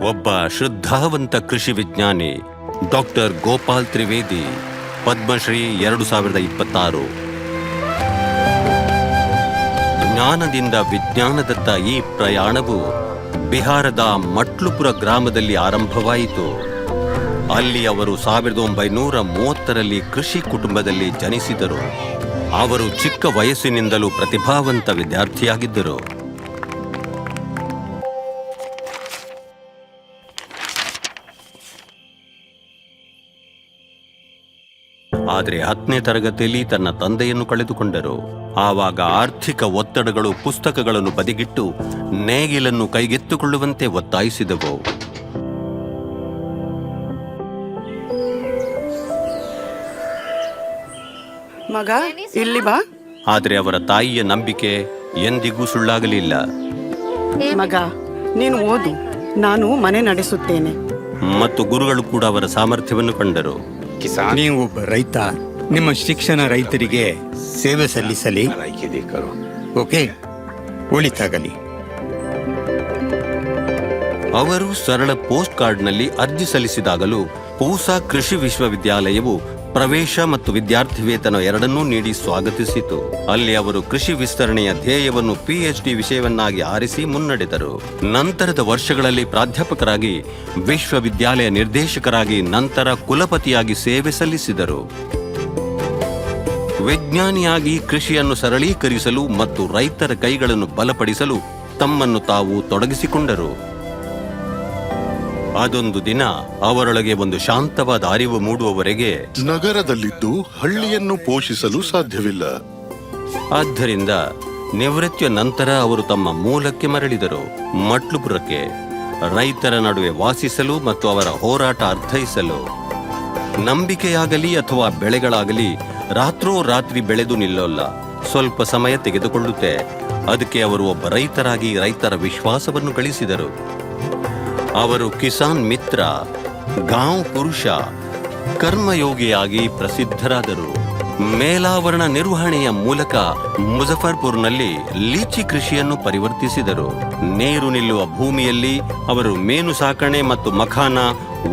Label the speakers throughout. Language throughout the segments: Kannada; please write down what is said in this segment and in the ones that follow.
Speaker 1: ಒಬ್ಬ ಶ್ರದ್ಧಾವಂತ ಕೃಷಿ ವಿಜ್ಞಾನಿ ಡಾಕ್ಟರ್ ಗೋಪಾಲ್ ತ್ರಿವೇದಿ, ಪದ್ಮಶ್ರೀ 2026. ಜ್ಞಾನದಿಂದ ವಿಜ್ಞಾನದತ್ತ ಈ ಪ್ರಯಾಣವು ಬಿಹಾರದ ಮಟ್ಲುಪುರ ಗ್ರಾಮದಲ್ಲಿ ಆರಂಭವಾಯಿತು. ಅಲ್ಲಿ ಅವರು 1930ರಲ್ಲಿ ಕೃಷಿ ಕುಟುಂಬದಲ್ಲಿ ಜನಿಸಿದರು. ಅವರು ಚಿಕ್ಕ ವಯಸ್ಸಿನಿಂದಲೂ ಪ್ರತಿಭಾವಂತ ವಿದ್ಯಾರ್ಥಿಯಾಗಿದ್ದರು. ಆದರೆ 10ನೇ ತರಗತಿಯಲ್ಲಿ ತನ್ನ ತಂದೆಯನ್ನು ಕಳೆದುಕೊಂಡರು. ಆವಾಗ ಆರ್ಥಿಕ ಒತ್ತಡಗಳು ಪುಸ್ತಕಗಳನ್ನು ಬದಿಗಿಟ್ಟು ನೇಗಿಲನ್ನು ಕೈಗೆತ್ತಿಕೊಳ್ಳುವಂತೆ ಒತ್ತಾಯಿಸಿದವು.
Speaker 2: ಮಗ, ಇಲ್ಲಿ ಬಾ.
Speaker 1: ಆದರೆ ಅವರ ತಾಯಿಯ ನಂಬಿಕೆ ಎಂದಿಗೂ ಸುಳ್ಳಾಗಲಿಲ್ಲ.
Speaker 2: ಮಗ, ನೀನು ಓದು, ನಾನು ಮನೆ ನಡೆಸುತ್ತೇನೆ.
Speaker 1: ಮತ್ತು ಗುರುಗಳು ಕೂಡ ಅವರ ಸಾಮರ್ಥ್ಯವನ್ನು ಕಂಡರು.
Speaker 3: ನೀವು ಒಬ್ಬ ರೈತ, ನಿಮ್ಮ ಶಿಕ್ಷಣ ರೈತರಿಗೆ ಸೇವೆ ಸಲ್ಲಿಸಲಿ. ಓಕೆ, ಒಳಿತಾಗಲಿ.
Speaker 1: ಅವರು ಸರಳ ಪೋಸ್ಟ್ ಕಾರ್ಡ್ನಲ್ಲಿ ಅರ್ಜಿ ಸಲ್ಲಿಸಿದಾಗಲೂ ಪೂಸಾ ಕೃಷಿ ವಿಶ್ವವಿದ್ಯಾಲಯವು ಪ್ರವೇಶ ಮತ್ತು ವಿದ್ಯಾರ್ಥಿ ವೇತನ ಎರಡನ್ನೂ ನೀಡಿ ಸ್ವಾಗತಿಸಿತು. ಅಲ್ಲಿ ಅವರು ಕೃಷಿ ವಿಸ್ತರಣೆಯ ಧ್ಯೇಯವನ್ನು PhD ವಿಷಯವನ್ನಾಗಿ ಆರಿಸಿ ಮುನ್ನಡೆದರು. ನಂತರದ ವರ್ಷಗಳಲ್ಲಿ ಪ್ರಾಧ್ಯಾಪಕರಾಗಿ, ವಿಶ್ವವಿದ್ಯಾಲಯ ನಿರ್ದೇಶಕರಾಗಿ, ನಂತರ ಕುಲಪತಿಯಾಗಿ ಸೇವೆ ಸಲ್ಲಿಸಿದರು. ವಿಜ್ಞಾನಿಯಾಗಿ ಕೃಷಿಯನ್ನು ಸರಳೀಕರಿಸಲು ಮತ್ತು ರೈತರ ಕೈಗಳನ್ನು ಬಲಪಡಿಸಲು ತಮ್ಮನ್ನು ತಾವು ತೊಡಗಿಸಿಕೊಂಡರು. ಅದೊಂದು ದಿನ ಅವರೊಳಗೆ ಒಂದು ಶಾಂತವಾದ ಅರಿವು ಮೂಡುವವರೆಗೆ,
Speaker 4: ನಗರದಲ್ಲಿದ್ದು ಹಳ್ಳಿಯನ್ನು ಪೋಷಿಸಲು ಸಾಧ್ಯವಿಲ್ಲ.
Speaker 1: ಆದ್ದರಿಂದ ನಿವೃತ್ತಿಯ ನಂತರ ಅವರು ತಮ್ಮ ಮೂಲಕ್ಕೆ ಮರಳಿದರು, ಮಟ್ಲುಪುರಕ್ಕೆ, ರೈತರ ನಡುವೆ ವಾಸಿಸಲು ಮತ್ತು ಅವರ ಹೋರಾಟ ಅರ್ಥೈಸಲು. ನಂಬಿಕೆಯಾಗಲಿ ಅಥವಾ ಬೆಳೆಗಳಾಗಲಿ ರಾತ್ರೋರಾತ್ರಿ ಬೆಳೆದು ನಿಲ್ಲೋಲ್ಲ, ಸ್ವಲ್ಪ ಸಮಯ ತೆಗೆದುಕೊಳ್ಳುತ್ತೆ. ಅದಕ್ಕೆ ಅವರು ಒಬ್ಬ ರೈತರಾಗಿ ರೈತರ ವಿಶ್ವಾಸವನ್ನು ಗಳಿಸಿದರು. ಅವರು ಕಿಸಾನ್ ಮಿತ್ರ, ಗಾಂವ್ ಪುರುಷ, ಕರ್ಮಯೋಗಿಯಾಗಿ ಪ್ರಸಿದ್ಧರಾದರು. ಮೇಲಾವರಣ ನಿರ್ವಹಣೆಯ ಮೂಲಕ ಮುಜಫರ್ಪುರ್ನಲ್ಲಿ ಲೀಚಿ ಕೃಷಿಯನ್ನು ಪರಿವರ್ತಿಸಿದರು. ನೀರು ನಿಲ್ಲುವ ಭೂಮಿಯಲ್ಲಿ ಅವರು ಮೇನು ಸಾಕಣೆ ಮತ್ತು ಮಖಾನ,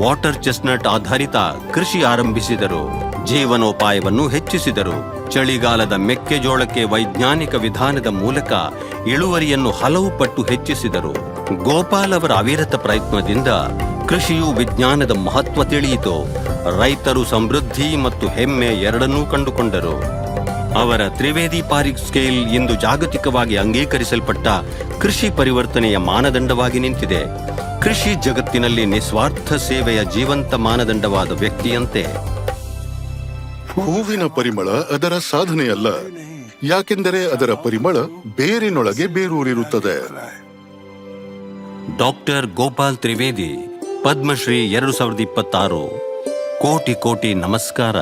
Speaker 1: ವಾಟರ್ ಚೆಸ್ಟ್ನಟ್ ಆಧಾರಿತ ಕೃಷಿ ಆರಂಭಿಸಿದರು. ಜೀವನೋಪಾಯವನ್ನು ಹೆಚ್ಚಿಸಿದರು. ಚಳಿಗಾಲದ ಮೆಕ್ಕೆಜೋಳಕ್ಕೆ ವೈಜ್ಞಾನಿಕ ವಿಧಾನದ ಮೂಲಕ ಇಳುವರಿಯನ್ನು ಹಲವು ಪಟ್ಟು ಹೆಚ್ಚಿಸಿದರು. ಗೋಪಾಲ್ ಅವರ ಅವಿರತ ಪ್ರಯತ್ನದಿಂದ ಕೃಷಿಯು ವಿಜ್ಞಾನದ ಮಹತ್ವ ತಿಳಿಯಿತು. ರೈತರು ಸಮೃದ್ಧಿ ಮತ್ತು ಹೆಮ್ಮೆ ಎರಡನ್ನೂ ಕಂಡುಕೊಂಡರು. ಅವರ ತ್ರಿವೇದಿ ಪಾರಿಕ್ ಸ್ಕೇಲ್ ಇಂದು ಜಾಗತಿಕವಾಗಿ ಅಂಗೀಕರಿಸಲ್ಪಟ್ಟ ಕೃಷಿ ಪರಿವರ್ತನೆಯ ಮಾನದಂಡವಾಗಿ ನಿಂತಿದೆ. ಕೃಷಿ ಜಗತ್ತಿನಲ್ಲಿ ನಿಸ್ವಾರ್ಥ ಸೇವೆಯ ಜೀವಂತ ಮಾನದಂಡವಾದ ವ್ಯಕ್ತಿಯಂತೆ.
Speaker 4: ಹೂವಿನ ಪರಿಮಳ ಅದರ ಸಾಧನೆಯಲ್ಲ, ಯಾಕೆಂದರೆ ಅದರ ಪರಿಮಳ ಬೇರಿನೊಳಗೆ ಬೇರೂರಿರುತ್ತದೆ.
Speaker 1: ಡಾಕ್ಟರ್ ಗೋಪಾಲ್ ತ್ರಿವೇದಿ, ಪದ್ಮಶ್ರೀ 2026. ಕೋಟಿ ಕೋಟಿ ನಮಸ್ಕಾರ.